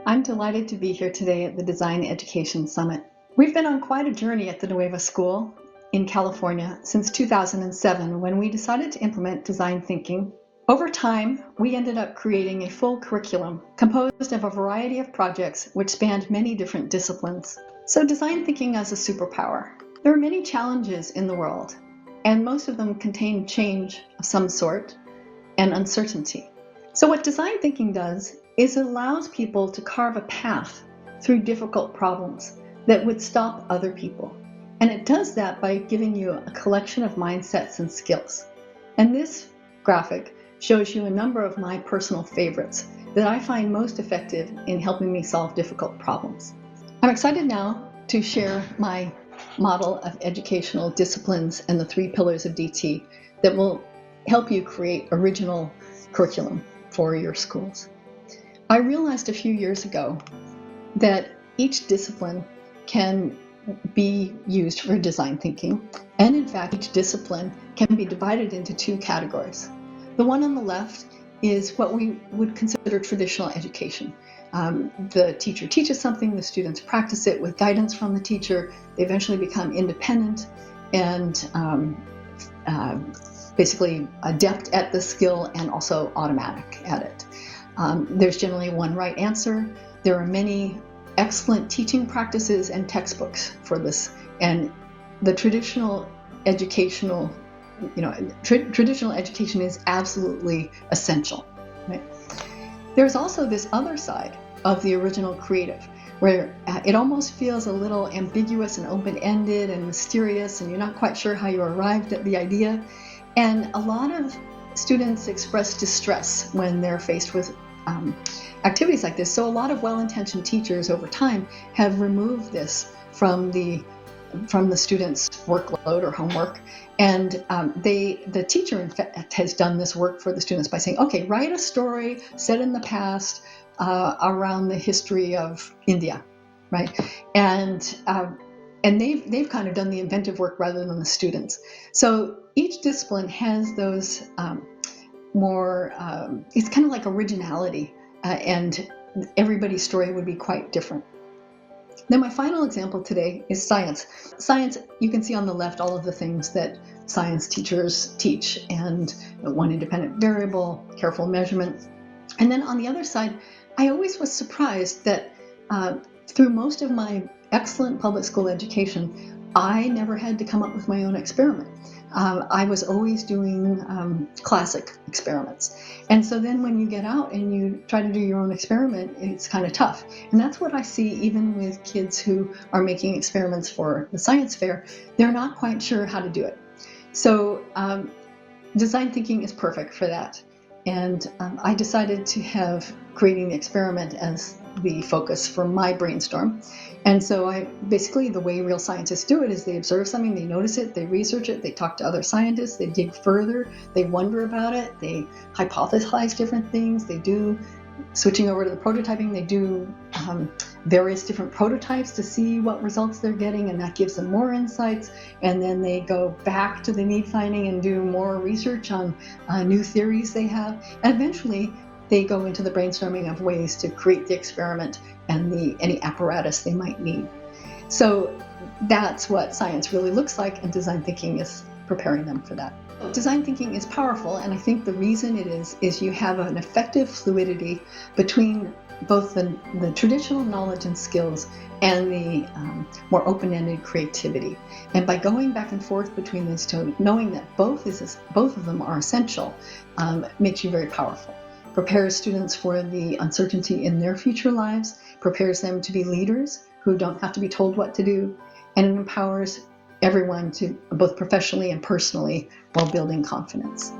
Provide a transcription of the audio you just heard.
I'm delighted to be here today at the Design Education Summit. We've been on quite a journey at the Nueva School in California since 2007 when we decided to implement design thinking. Over time, we ended up creating a full curriculum composed of a variety of projects which spanned many different disciplines. So design thinking as a superpower. There are many challenges in the world, and most of them contain change of some sort and uncertainty. So what design thinking does is it allows people to carve a path through difficult problems that would stop other people. And it does that by giving you a collection of mindsets and skills. And this graphic shows you a number of my personal favorites that I find most effective in helping me solve difficult problems. I'm excited now to share my model of educational disciplines and the 3 pillars of DT that will help you create original curriculum for your schools. I realized a few years ago that each discipline can be used for design thinking, and in fact, each discipline can be divided into 2 categories. The one on the left is what we would consider traditional education. The teacher teaches something, the students practice it with guidance from the teacher, they eventually become independent and basically adept at the skill and also automatic at it. There's generally one right answer. There are many excellent teaching practices and textbooks for this, and the traditional education is absolutely essential. Right? There's also this other side of the original creative, where it almost feels a little ambiguous and open-ended and mysterious, and you're not quite sure how you arrived at the idea. And a lot of students express distress when they're faced with activities like this. So a lot of well-intentioned teachers over time have removed this from the students' workload or homework. And the teacher, in fact, has done this work for the students by saying, okay, write a story set in the past around the history of India, right? And they've kind of done the inventive work rather than the students. So each discipline has those it's kind of like originality, and everybody's story would be quite different. Then my final example today is science. Science, you can see on the left all of the things that science teachers teach, and one independent variable, careful measurement. And then on the other side, I always was surprised that through most of my excellent public school education, I never had to come up with my own experiment. I was always doing classic experiments. And so then when you get out and you try to do your own experiment, it's kind of tough. And that's what I see even with kids who are making experiments for the science fair. They're not quite sure how to do it. So design thinking is perfect for that. And I decided to have creating the experiment as the focus for my brainstorm. And so the way real scientists do it is they observe something, they notice it, they research it, they talk to other scientists, they dig further, they wonder about it, they hypothesize different things, they do, switching over to the prototyping, they do various different prototypes to see what results they're getting, and that gives them more insights. And then they go back to the need finding and do more research on new theories they have. And eventually, they go into the brainstorming of ways to create the experiment and any apparatus they might need. So that's what science really looks like, and design thinking is preparing them for that. Design thinking is powerful, and I think the reason it is you have an effective fluidity between both the traditional knowledge and skills and the more open-ended creativity. And by going back and forth between these two, knowing that both of them are essential, makes you very powerful. Prepares students for the uncertainty in their future lives, prepares them to be leaders who don't have to be told what to do, and it empowers everyone to both professionally and personally while building confidence.